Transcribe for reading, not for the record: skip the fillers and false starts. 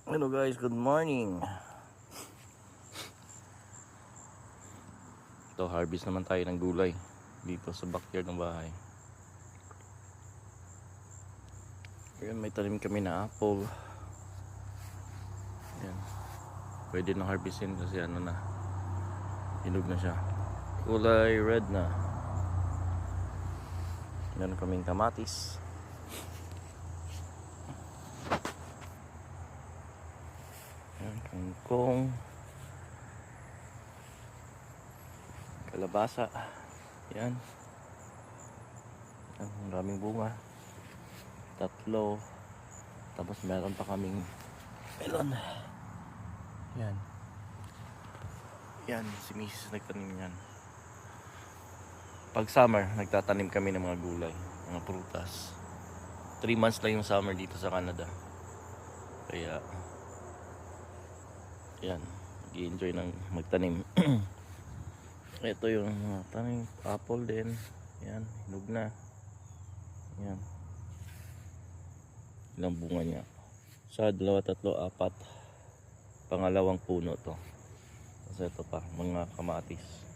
Hello guys, good morning. Ito, harvest naman tayo ng gulay dito sa backyard ng bahay. Ayan, may tanim kami na apple. Ayan. Pwede na harvestin kasi ano na, hinog na siya. Kulay red na. Meron kaming kamatis. Ayan, kangkong. Kalabasa. Yan. Ang daming bunga. 3. Tapos meron pa kaming melon. Yan. Yan, si Mrs. nagtanim yan. Pag summer, nagtatanim kami ng mga gulay, mga prutas. 3 months lang yung summer dito sa Canada. Kaya yan, nag-i-enjoy ng magtanim. Ito yung mga tanim, apple din. Yan, hinog na. Yan. Ilang bunga niya. 1, 2, 3, 4. Pangalawang puno to. Kasi ito pa, mga kamatis.